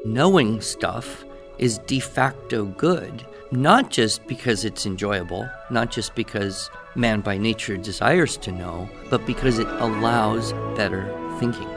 Knowing stuff is de facto good, not just because it's enjoyable, not just because man by nature desires to know, but because it allows better thinking.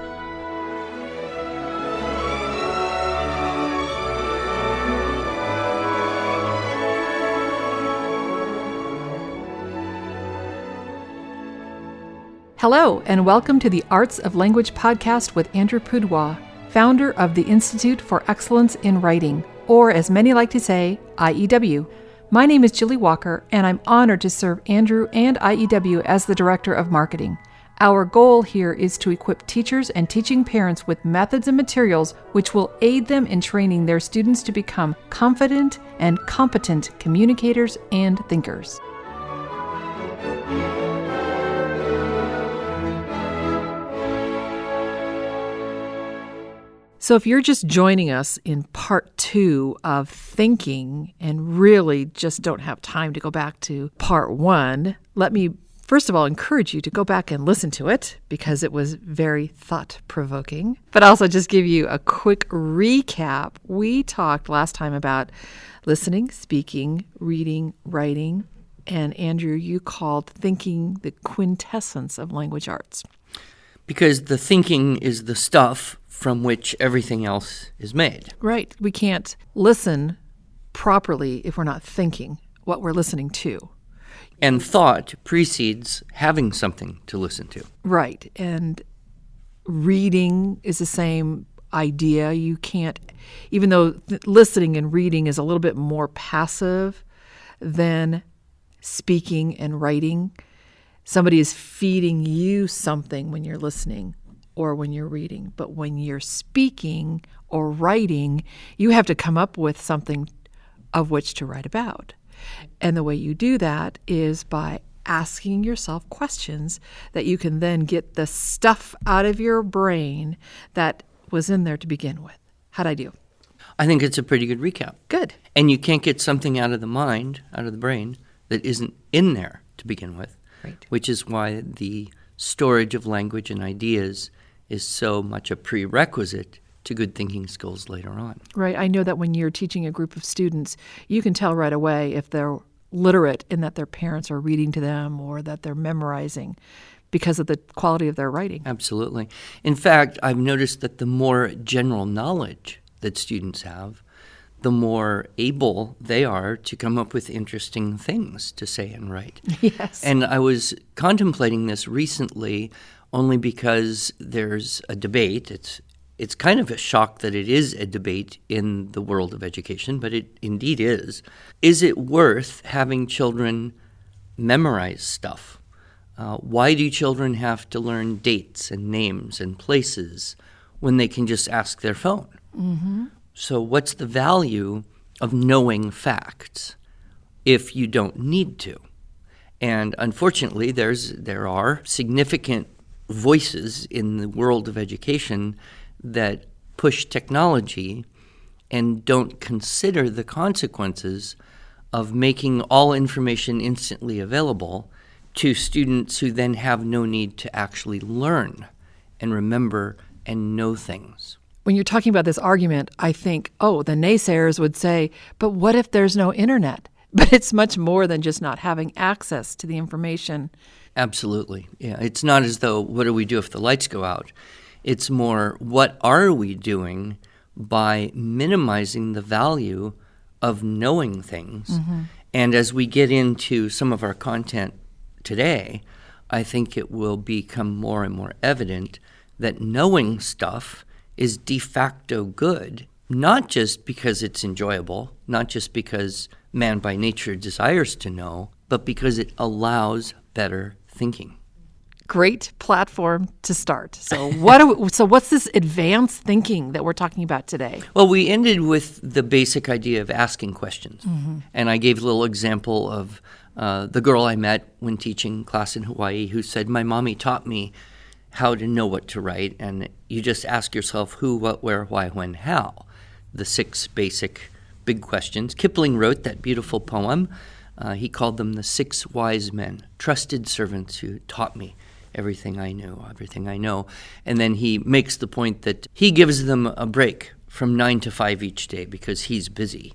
Hello, and welcome to the Arts of Language podcast with Andrew Pudewa, founder of the Institute for Excellence in Writing, or as many like to say, IEW. My name is Julie Walker, and I'm honored to serve Andrew and IEW as the Director of Marketing. Our goal here is to equip teachers and teaching parents with methods and materials which will aid them in training their students to become confident and competent communicators and thinkers. So if you're just joining us in part 2 of Thinking and really just don't have time to go back to part 1, let me first of all encourage you to go back and listen to it because it was very thought-provoking. But also just give you a quick recap. We talked last time about listening, speaking, reading, writing, and Andrew, you called thinking the quintessence of language arts. Because the thinking is the stuff from which everything else is made. Right. We can't listen properly if we're not thinking what we're listening to. And thought precedes having something to listen to. Right. And reading is the same idea. You can't, even though listening and reading is a little bit more passive than speaking and writing, somebody is feeding you something when you're listening or when you're reading. But when you're speaking or writing, you have to come up with something of which to write about. And the way you do that is by asking yourself questions that you can then get the stuff out of your brain that was in there to begin with. How'd I do? I think it's a pretty good recap. Good. And you can't get something out of the mind, out of the brain, that isn't in there to begin with. Right. Which is why the storage of language and ideas is so much a prerequisite to good thinking skills later on. Right. I know that when you're teaching a group of students, you can tell right away if they're literate in that their parents are reading to them or that they're memorizing because of the quality of their writing. Absolutely. In fact, I've noticed that the more general knowledge that students have, the more able they are to come up with interesting things to say and write. Yes. And I was contemplating this recently only because there's a debate. It's kind of a shock that it is a debate in the world of education, but it indeed is. Is it worth having children memorize stuff? Why do children have to learn dates and names and places when they can just ask their phone? Mm-hmm. So what's the value of knowing facts if you don't need to? And unfortunately, there are significant voices in the world of education that push technology and don't consider the consequences of making all information instantly available to students who then have no need to actually learn and remember and know things. When you're talking about this argument, I think, the naysayers would say, but what if there's no internet? But it's much more than just not having access to the information. Absolutely. Yeah. It's not as though, what do we do if the lights go out? It's more, what are we doing by minimizing the value of knowing things? Mm-hmm. And as we get into some of our content today, I think it will become more and more evident that knowing stuff is de facto good, not just because it's enjoyable, not just because man by nature desires to know, but because it allows better thinking. Great platform to start. So what's this advanced thinking that we're talking about today? Well, we ended with the basic idea of asking questions. Mm-hmm. And I gave a little example of the girl I met when teaching class in Hawaii who said, my mommy taught me how to know what to write. And you just ask yourself who, what, where, why, when, how. The 6 basic big questions. Kipling wrote that beautiful poem. He called them the 6 wise men, trusted servants who taught me everything I knew, everything I know. And then he makes the point that he gives them a break from 9 to 5 each day because he's busy.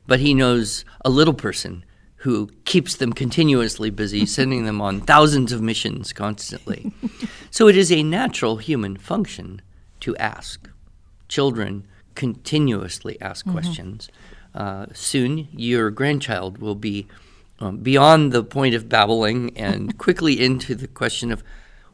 But he knows a little person who keeps them continuously busy, sending them on thousands of missions constantly. So it is a natural human function to ask. Children continuously ask questions. Soon, your grandchild will be beyond the point of babbling and quickly into the question of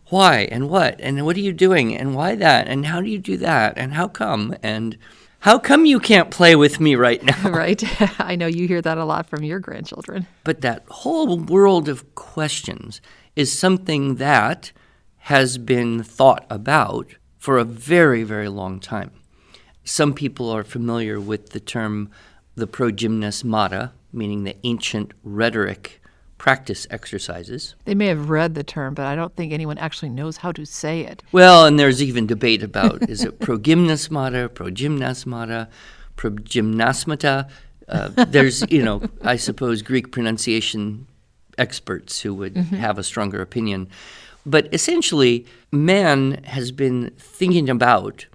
why and what are you doing and why that and how do you do that and how come you can't play with me right now? Right. I know you hear that a lot from your grandchildren. But that whole world of questions is something that has been thought about for a very, very long time. Some people are familiar with the term the progymnasmata, meaning the ancient rhetoric practice exercises. They may have read the term, but I don't think anyone actually knows how to say it. Well, and there's even debate about, is it progymnasmata, progymnasmata? There's, I suppose Greek pronunciation experts who would have a stronger opinion. But essentially, man has been thinking about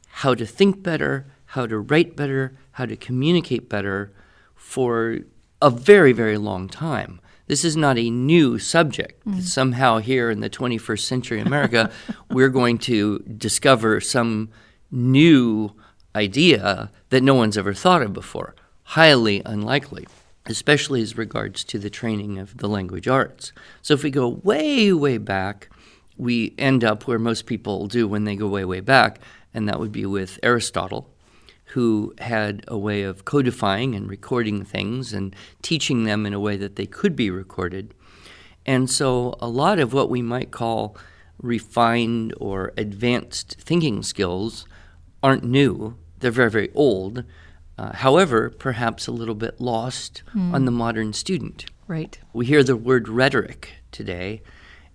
how to think better, how to write better, how to communicate better for a very, very long time. This is not a new subject. Somehow here in the 21st century America, we're going to discover some new idea that no one's ever thought of before. Highly unlikely, especially as regards to the training of the language arts. So if we go way, way back, we end up where most people do when they go way, way back, and that would be with Aristotle, who had a way of codifying and recording things and teaching them in a way that they could be recorded. And so a lot of what we might call refined or advanced thinking skills aren't new. They're very, very old. However, perhaps a little bit lost on the modern student. Right. We hear the word rhetoric today,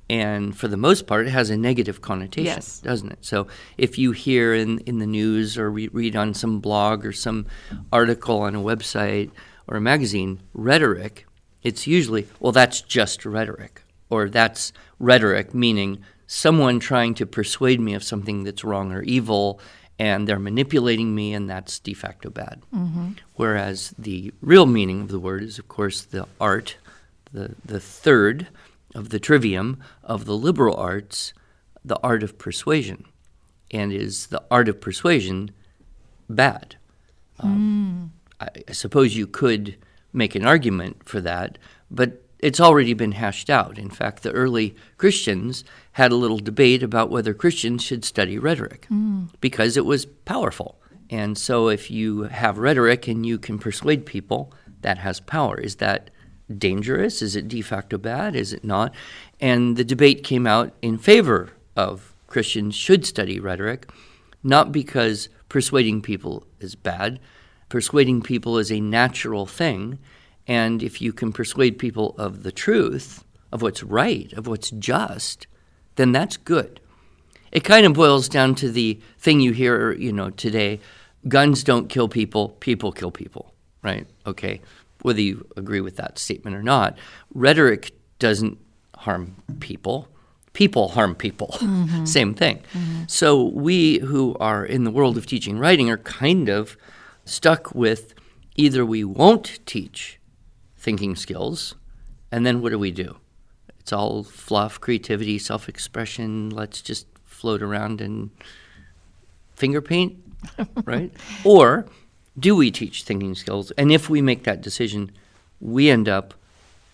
and for the most part, it has a negative connotation, Yes. doesn't it? So if you hear in the news or read on some blog or some article on a website or a magazine, rhetoric, it's usually, well, that's just rhetoric. Or that's rhetoric, meaning someone trying to persuade me of something that's wrong or evil, and they're manipulating me, and that's de facto bad. Whereas the real meaning of the word is, of course, the art, the third of the trivium of the liberal arts, the art of persuasion. And is the art of persuasion bad? I suppose you could make an argument for that, but it's already been hashed out. In fact, the early Christians had a little debate about whether Christians should study rhetoric because it was powerful. And so if you have rhetoric and you can persuade people, that has power. Is that dangerous? Is it de facto bad? Is it not? And the debate came out in favor of Christians should study rhetoric, not because persuading people is bad. Persuading people is a natural thing, and if you can persuade people of the truth, of what's right, of what's just, then that's good. It kind of boils down to the thing you hear, today, guns don't kill people, people kill people, right? Okay. Whether you agree with that statement or not, rhetoric doesn't harm people. People harm people. Same thing. So we who are in the world of teaching writing are kind of stuck with either we won't teach thinking skills, and then what do? It's all fluff, creativity, self-expression. Let's just float around and finger paint, right? Or do we teach thinking skills? And if we make that decision, we end up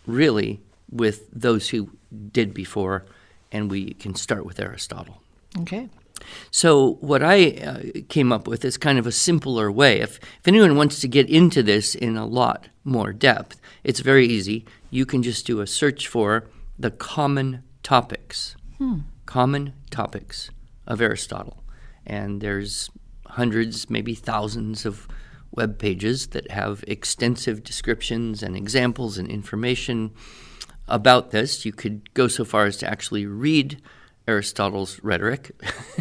really with those who did before, and we can start with Aristotle. Okay. So what I came up with is kind of a simpler way. If anyone wants to get into this in a lot more depth, it's very easy. You can just do a search for the common topics of Aristotle. And there's hundreds, maybe thousands of web pages that have extensive descriptions and examples and information about this. You could go so far as to actually read Aristotle's rhetoric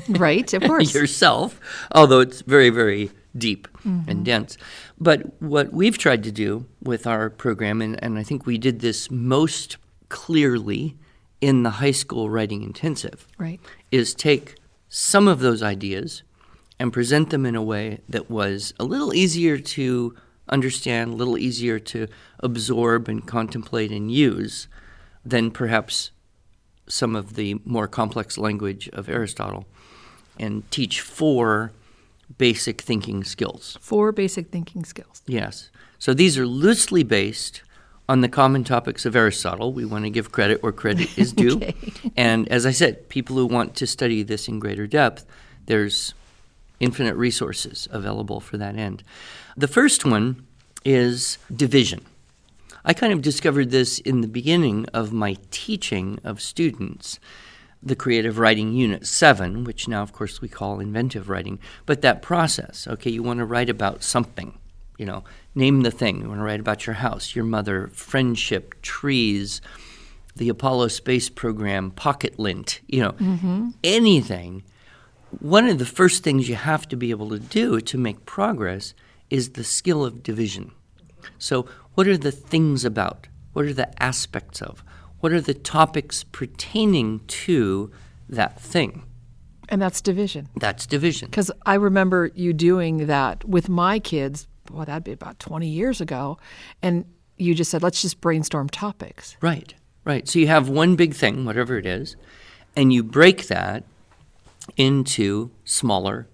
Right, of course. yourself, although it's very, very deep and dense. But what we've tried to do with our program, and I think we did this most clearly in the high school writing intensive, Right. is take some of those ideas and present them in a way that was a little easier to understand, a little easier to absorb and contemplate and use than perhaps some of the more complex language of Aristotle, and teach 4 basic thinking skills. 4 basic thinking skills. Yes. So these are loosely based on the common topics of Aristotle. We want to give credit where credit is due. Okay. And as I said, people who want to study this in greater depth, there's infinite resources available for that end. The first one is division. I kind of discovered this in the beginning of my teaching of students, the creative writing unit 7, which now, of course, we call inventive writing. But that process, okay, you want to write about something, name the thing. You want to write about your house, your mother, friendship, trees, the Apollo space program, pocket lint, anything. One of the first things you have to be able to do to make progress is the skill of division. So what are the things about? What are the aspects of? What are the topics pertaining to that thing? And that's division. That's division. Because I remember you doing that with my kids, that'd be about 20 years ago, and you just said, let's just brainstorm topics. Right. So you have one big thing, whatever it is, and you break that into smaller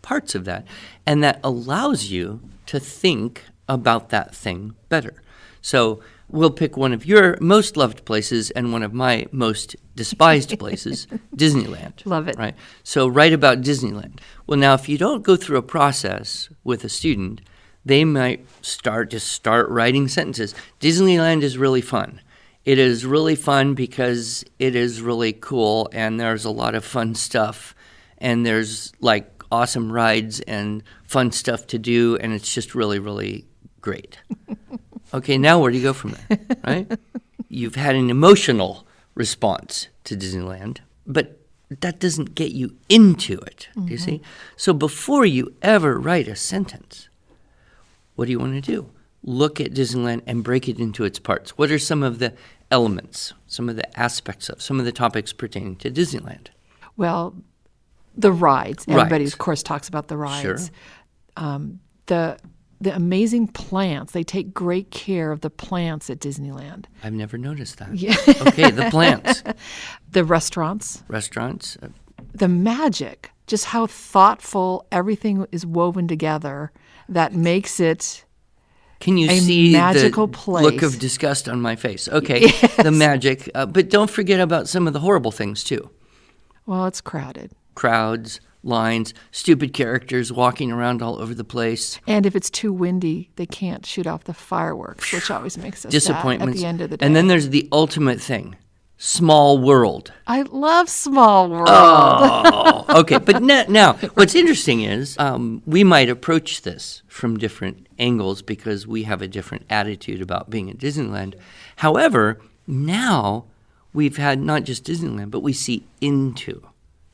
parts of that, and that allows you to think about that thing better. So we'll pick one of your most loved places and one of my most despised places, Disneyland. Love it. Right? So write about Disneyland. Well, now, if you don't go through a process with a student, they might start writing sentences. Disneyland is really fun. It is really fun because it is really cool, and there's a lot of fun stuff, and there's awesome rides and fun stuff to do, and it's just really, really great. Okay, now where do you go from there, right? You've had an emotional response to Disneyland, but that doesn't get you into it, do you see? So before you ever write a sentence, what do you want to do? Look at Disneyland and break it into its parts. What are some of the elements, some of the aspects of, some of the topics pertaining to Disneyland? Well, the rides. Everybody, of course, talks about the rides. Sure. The amazing plants. They take great care of the plants at Disneyland. I've never noticed that. Yeah. Okay, the plants. The restaurants. Restaurants. The magic. Just how thoughtful everything is woven together that makes it Can you a see magical the place. look of disgust on my face? Okay, Yes. The magic. But don't forget about some of the horrible things, too. Well, it's crowded. Crowds, lines, stupid characters walking around all over the place. And if it's too windy, they can't shoot off the fireworks, which always makes us sad Disappointments. at the end of the day. And then there's the ultimate thing, small world. I love Small World. Oh, okay. But now, what's interesting is we might approach this from different angles because we have a different attitude about being at Disneyland. However, now we've had not just Disneyland, but we see into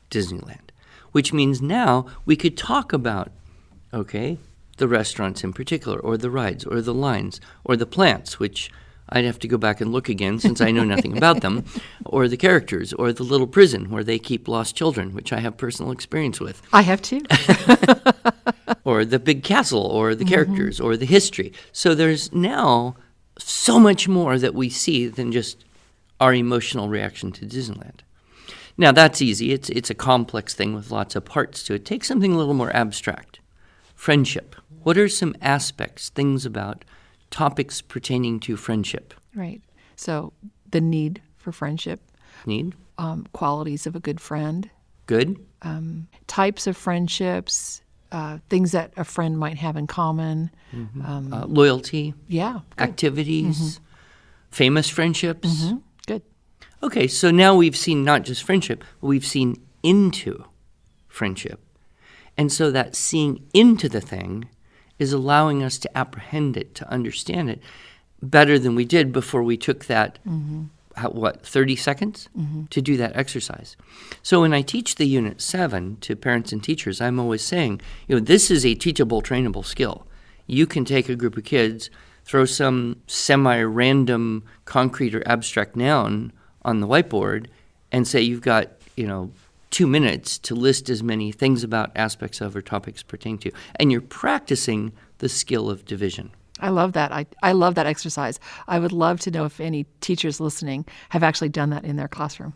Disneyland, which means now we could talk about, the restaurants in particular, or the rides, or the lines, or the plants, which I'd have to go back and look again since I know nothing about them, or the characters, or the little prison where they keep lost children, which I have personal experience with. I have too. Or the big castle, or the characters, or the history. So there's now so much more that we see than just our emotional reaction to Disneyland. Now, that's easy. It's a complex thing with lots of parts to it. Take something a little more abstract. Friendship. What are some aspects, things about topics pertaining to friendship? Right. So the need for friendship. Need. Qualities of a good friend. Good. Types of friendships. Things that a friend might have in common. Loyalty. Yeah. Good. Activities. Famous friendships. Good. Okay, so now we've seen not just friendship, but we've seen into friendship. And so that seeing into the thing is allowing us to apprehend it, to understand it better than we did before we took that, 30 seconds to do that exercise. So when I teach the Unit 7 to parents and teachers, I'm always saying, this is a teachable, trainable skill. You can take a group of kids, throw some semi-random concrete or abstract noun on the whiteboard and say you've got, 2 minutes to list as many things about, aspects of, or topics pertaining to. And you're practicing the skill of division. I love that. I love that exercise. I would love to know if any teachers listening have actually done that in their classroom.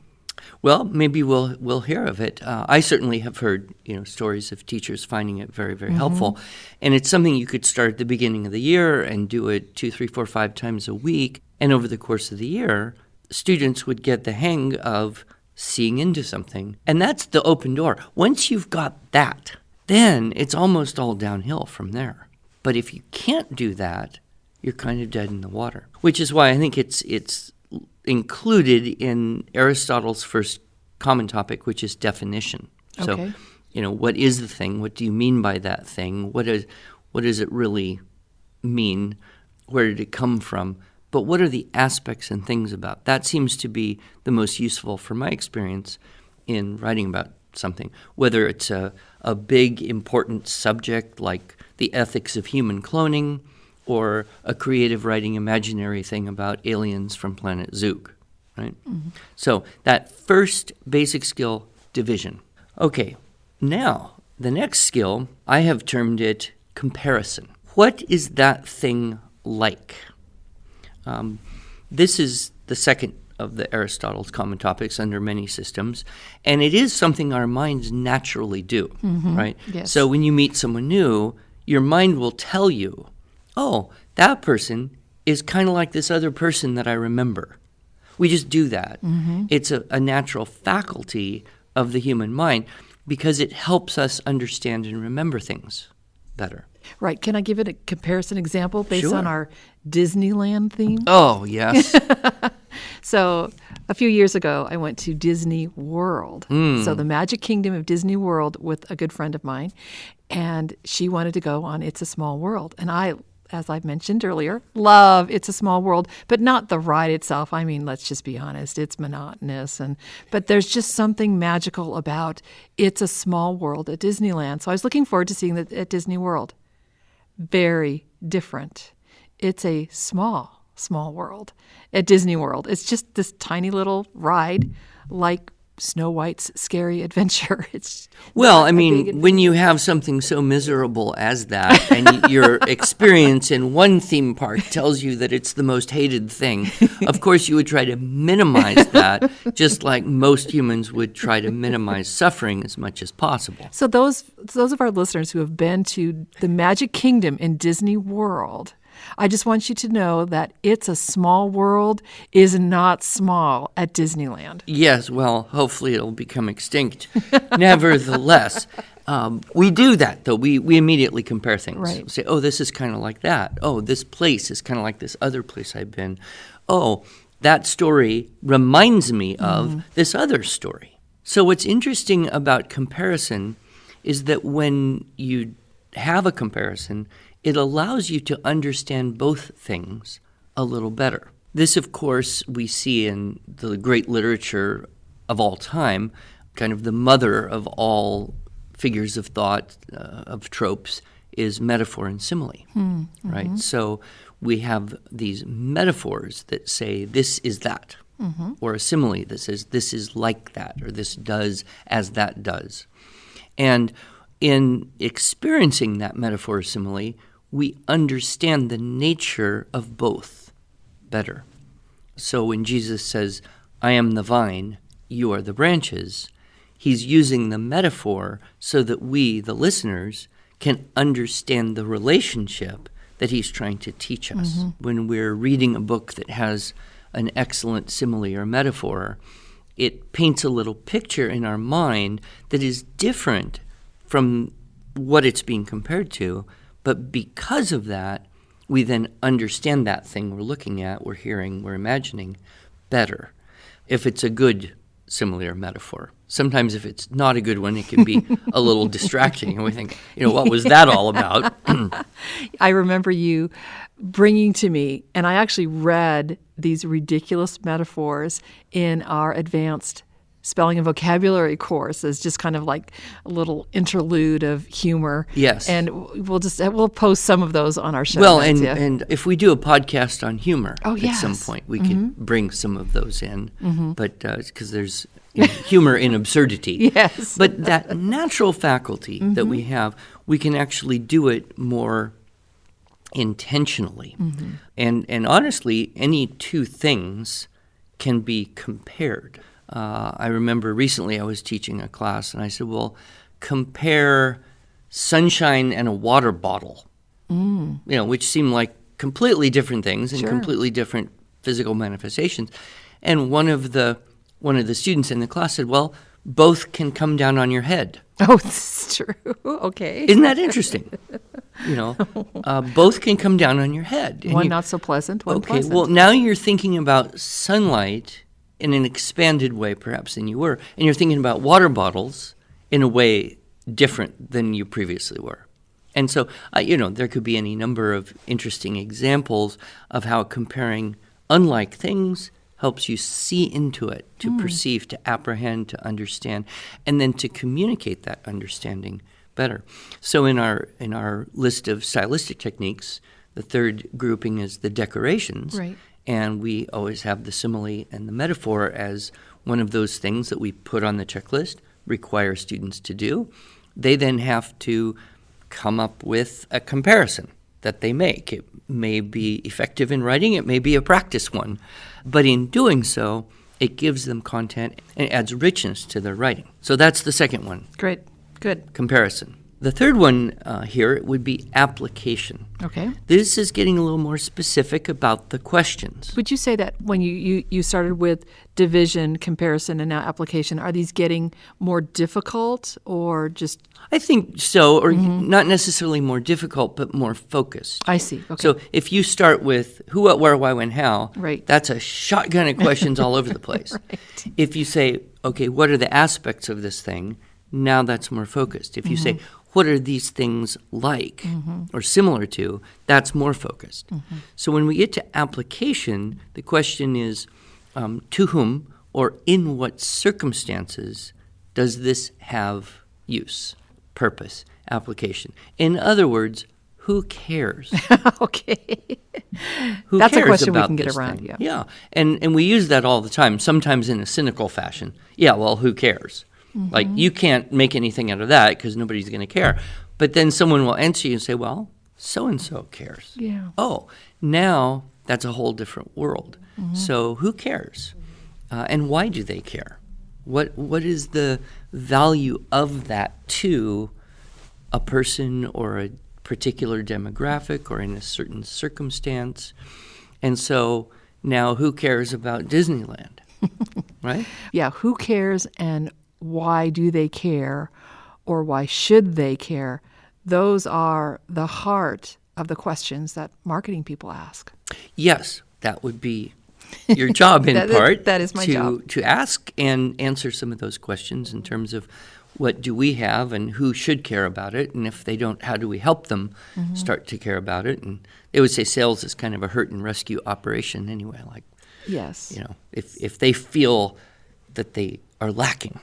Well, maybe we'll hear of it. I certainly have heard stories of teachers finding it very, very helpful, and it's something you could start at the beginning of the year and do it 2, 3, 4, 5 times a week. And over the course of the year, students would get the hang of seeing into something, and that's the open door. Once you've got that, then it's almost all downhill from there. But if you can't do that, you're kind of dead in the water. Which is why I think it's included in Aristotle's first common topic, which is definition. Okay. So, what is the thing? What do you mean by that thing? What does it really mean? Where did it come from? But what are the aspects and things about? That seems to be the most useful from my experience in writing about something, whether it's a big, important subject like the ethics of human cloning, or a creative writing imaginary thing about aliens from planet Zook, right? Mm-hmm. So that first basic skill, division. Okay, now the next skill, I have termed it comparison. What is that thing like? This is the second of the Aristotle's common topics under many systems, and it is something our minds naturally do, right? Yes. So when you meet someone new, your mind will tell you, oh, that person is kind of like this other person that I remember. We just do that. It's a natural faculty of the human mind because it helps us understand and remember things better. Right. Can I give it a comparison example based Sure. on our Disneyland theme? Oh, yes. So a few years ago, I went to Disney World. So the Magic Kingdom of Disney World with a good friend of mine. And she wanted to go on It's a Small World. And I, as I've mentioned earlier, love It's a Small World, but not the ride itself. I mean, let's just be honest, it's monotonous. But there's just something magical about It's a Small World at Disneyland. So I was looking forward to seeing that at Disney World. Very different. It's a small world at Disney World. It's just this tiny little ride like Snow White's Scary Adventure. It's Well, not I a big mean, adventure. when you have something so miserable as that, and your experience in one theme park tells you that it's the most hated thing, of course you would try to minimize that, just like most humans would try to minimize suffering as much as possible. So those of our listeners who have been to the Magic Kingdom in Disney World, I just want you to know that It's a Small World is not small at Disneyland. Yes, well, hopefully it'll become extinct. Nevertheless, we do that, though. We immediately compare things. Right. Say, oh, this is kind of like that. Oh, this place is kind of like this other place I've been. Oh, that story reminds me of this other story. So what's interesting about comparison is that when you have a comparison, it allows you to understand both things a little better. This, of course, we see in the great literature of all time, kind of the mother of all figures of thought, of tropes, is metaphor and simile, right? So we have these metaphors that say this is that, or a simile that says this is like that, or this does as that does. And in experiencing that metaphor or simile, we understand the nature of both better. So when Jesus says, I am the vine, you are the branches, he's using the metaphor so that we, the listeners, can understand the relationship that he's trying to teach us. When we're reading a book that has an excellent simile or metaphor, it paints a little picture in our mind that is different from what it's being compared to. But because of that, we then understand that thing we're looking at, we're hearing, we're imagining better, if it's a good simile or metaphor. Sometimes if it's not a good one, it can be a little distracting, and we think, what was that all about? I remember you bringing to me, and I actually read these ridiculous metaphors in our advanced spelling and vocabulary course as just kind of like a little interlude of humor. Yes. And we'll post some of those on our show Well, notes, and if we do a podcast on humor Oh, at some yes. point, we could bring some of those in. But because there's humor in absurdity. Yes. But that natural faculty that we have, we can actually do it more intentionally. And honestly, any two things can be compared. I remember recently I was teaching a class, and I said, well, compare sunshine and a water bottle, which seem like completely different things and completely different physical manifestations. And one of the students in the class said, well, both can come down on your head. Oh, this is true. Okay. Isn't that interesting? Both can come down on your head. And One not so pleasant, one pleasant. Well, now you're thinking about sunlight in an expanded way, perhaps, than you were. And you're thinking about water bottles in a way different than you previously were. And so, there could be any number of interesting examples of how comparing unlike things helps you see into it, to perceive, to apprehend, to understand, and then to communicate that understanding better. So in our list of stylistic techniques, the third grouping is the decorations. Right. And we always have the simile and the metaphor as one of those things that we put on the checklist, require students to do. They then have to come up with a comparison that they make. It may be effective in writing, it may be a practice one, but in doing so, it gives them content and adds richness to their writing. So that's the second one. Great. Good. Comparison. The third one here would be application. Okay. This is getting a little more specific about the questions. Would you say that when you started with division, comparison, and now application, are these getting more difficult or just? I think so, or not necessarily more difficult, but more focused. I see. Okay. So if you start with who, what, where, why, when, how, Right. that's a shotgun of questions all over the place. Right. If you say, okay, what are the aspects of this thing? Now that's more focused. If you say, what are these things like or similar to, that's more focused. So when we get to application, the question is, to whom or in what circumstances does this have use, purpose, application? In other words, who cares? Okay. Who That's a cares question we about can get this around, thing? yeah. Yeah, and we use that all the time, sometimes in a cynical fashion. Yeah, well, who cares? Like, you can't make anything out of that because nobody's going to care. But then someone will answer you and say, well, so-and-so cares. Yeah. Oh, now that's a whole different world. So who cares? And why do they care? What is the value of that to a person or a particular demographic or in a certain circumstance? And so now who cares about Disneyland, right? Yeah. Who cares and why do they care or why should they care? Those are the heart of the questions that marketing people ask. Yes, that would be your job in part. That is my job. To ask and answer some of those questions in terms of what do we have and who should care about it, and if they don't, how do we help them start to care about it? And they would say sales is kind of a hurt and rescue operation anyway. Like, Yes. if they feel that they are lacking,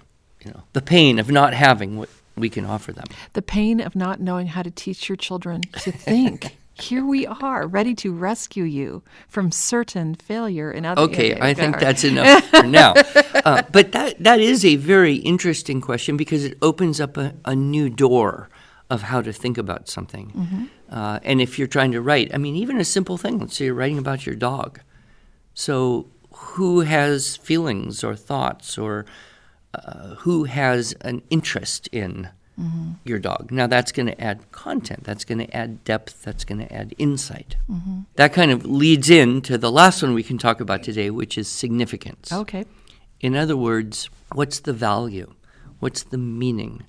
the pain of not having what we can offer them. The pain of not knowing how to teach your children to think. Here we are, ready to rescue you from certain failure in other Okay, areas. I think that's enough for now. But that is a very interesting question because it opens up a new door of how to think about something. And if you're trying to write, even a simple thing, let's say you're writing about your dog. So who has feelings or thoughts or who has an interest in your dog? Now that's going to add content, that's going to add depth, that's going to add insight. That kind of leads into the last one we can talk about today, which is significance. Okay. In other words, what's the value? What's the meaning?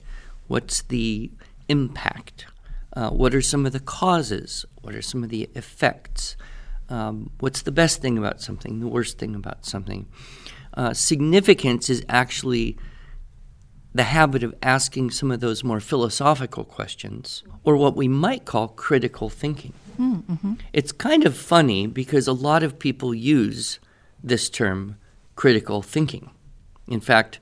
What's the impact? What are some of the causes? What are some of the effects? What's the best thing about something, the worst thing about something? Significance is actually the habit of asking some of those more philosophical questions, or what we might call critical thinking. It's kind of funny because a lot of people use this term, critical thinking. In fact,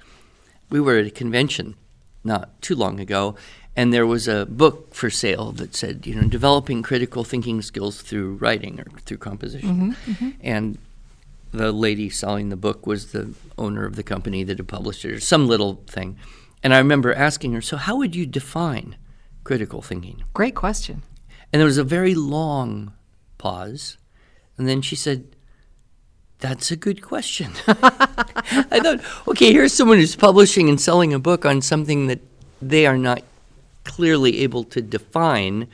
we were at a convention not too long ago, and there was a book for sale that said, developing critical thinking skills through writing or through composition. And the lady selling the book was the owner of the company that had published it, or some little thing. And I remember asking her, so how would you define critical thinking? Great question. And there was a very long pause. And then she said, that's a good question. I thought, okay, here's someone who's publishing and selling a book on something that they are not clearly able to define,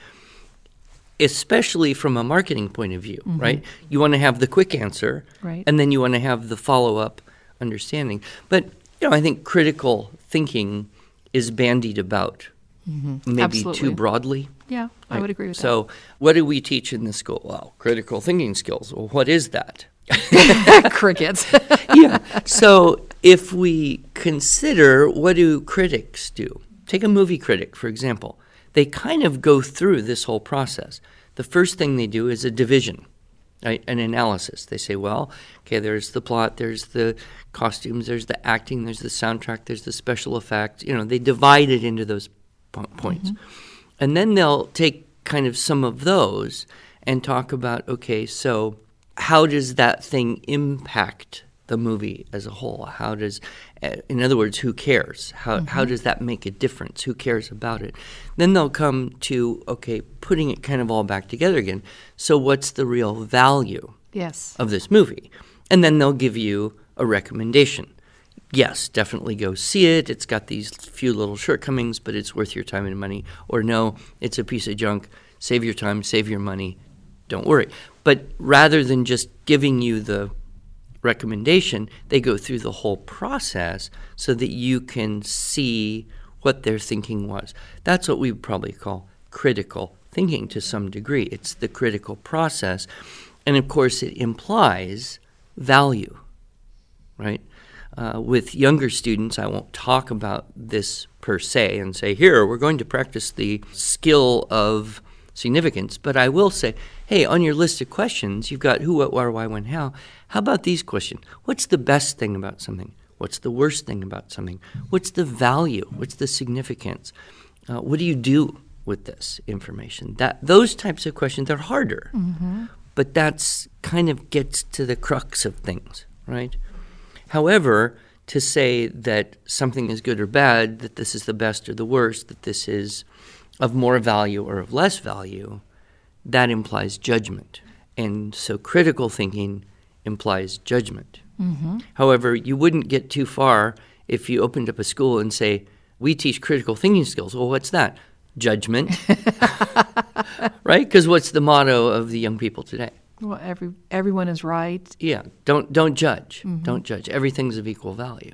especially from a marketing point of view, right? You want to have the quick answer, Right. and then you want to have the follow-up understanding. But, I think critical thinking is bandied about maybe Absolutely. too broadly. Yeah, I would agree with So what do we teach in the school? Well, critical thinking skills. Well, what is that? that. Crickets. Yeah. So if we consider, what do critics do? Take a movie critic, for example. They kind of go through this whole process. The first thing they do is a division, right? An analysis. They say, well, okay, there's the plot, there's the costumes, there's the acting, there's the soundtrack, there's the special effects. They divide it into those points. And then they'll take kind of some of those and talk about, okay, so how does that thing impact the movie as a whole? How does, in other words, who cares? How does that make a difference? Who cares about it? Then they'll come to, okay, putting it kind of all back together again. So what's the real value Yes. of this movie? And then they'll give you a recommendation. Yes, definitely go see it. It's got these few little shortcomings, but it's worth your time and money. Or no, it's a piece of junk. Save your time, save your money. Don't worry. But rather than just giving you the recommendation, they go through the whole process so that you can see what their thinking was. That's what we would probably call critical thinking to some degree. It's the critical process. And of course, it implies value, right? With younger students, I won't talk about this per se and say, here, we're going to practice the skill of significance, but I will say, hey, on your list of questions, you've got who, what, where, why, when, how. How about these questions? What's the best thing about something? What's the worst thing about something? What's the value? What's the significance? What do you do with this information? Those types of questions are harder, but that's kind of gets to the crux of things, right? However, to say that something is good or bad, that this is the best or the worst, that this is of more value or of less value, that implies judgment. And so critical thinking implies judgment. However, you wouldn't get too far if you opened up a school and say, we teach critical thinking skills. Well, what's that? Judgment. Right? Because what's the motto of the young people today? Well, everyone is right. Yeah, don't judge. Don't judge. Everything's of equal value.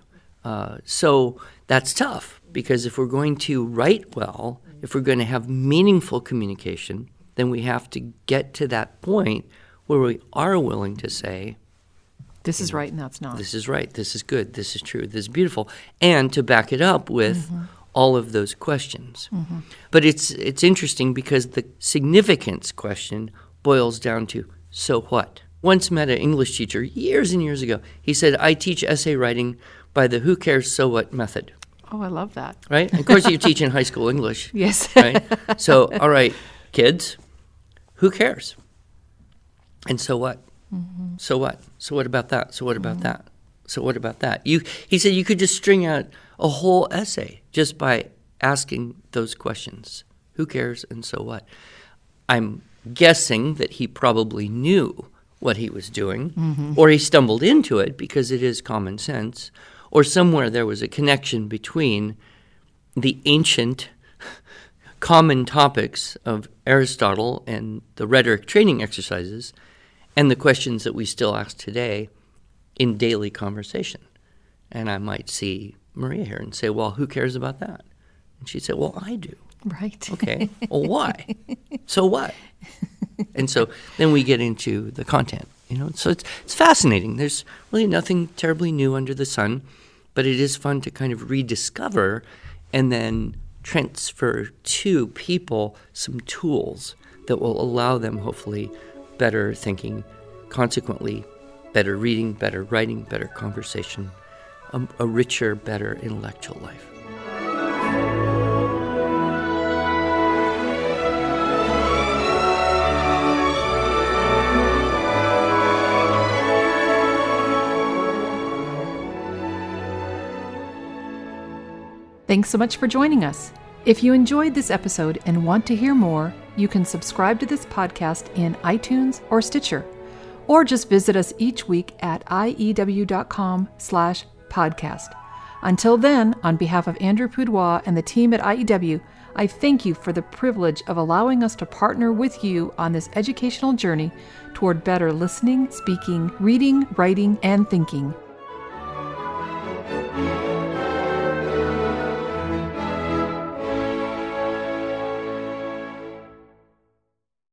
So that's tough, because if we're going to write well, if we're going to have meaningful communication, then we have to get to that point where we are willing to say, This is right and that's not. this is right, this is good, this is true, this is beautiful, and to back it up with all of those questions. But it's interesting because the significance question boils down to, so what? Once met an English teacher years and years ago. He said, I teach essay writing by the who cares, so what method. Oh, I love that. Right? Of course, you teach in high school English. Yes. Right? So, all right, kids, who cares? And so what? So what? So what about that? So what about that? So what about that? He said you could just string out a whole essay just by asking those questions. Who cares and so what? I'm guessing that he probably knew what he was doing, or he stumbled into it because it is common sense, or somewhere there was a connection between the ancient common topics of Aristotle and the rhetoric training exercises and the questions that we still ask today in daily conversation. And I might see Maria here and say, well, who cares about that? And she'd say, well, I do. Right. Okay. Well, why? So what? And so then we get into the content, So it's fascinating. There's really nothing terribly new under the sun, but it is fun to kind of rediscover and then transfer to people some tools that will allow them, hopefully, better thinking, consequently, better reading, better writing, better conversation, a richer, better intellectual life. Thanks so much for joining us. If you enjoyed this episode and want to hear more, you can subscribe to this podcast in iTunes or Stitcher, or just visit us each week at iew.com/podcast. Until then, on behalf of Andrew Poudois and the team at IEW, I thank you for the privilege of allowing us to partner with you on this educational journey toward better listening, speaking, reading, writing, and thinking.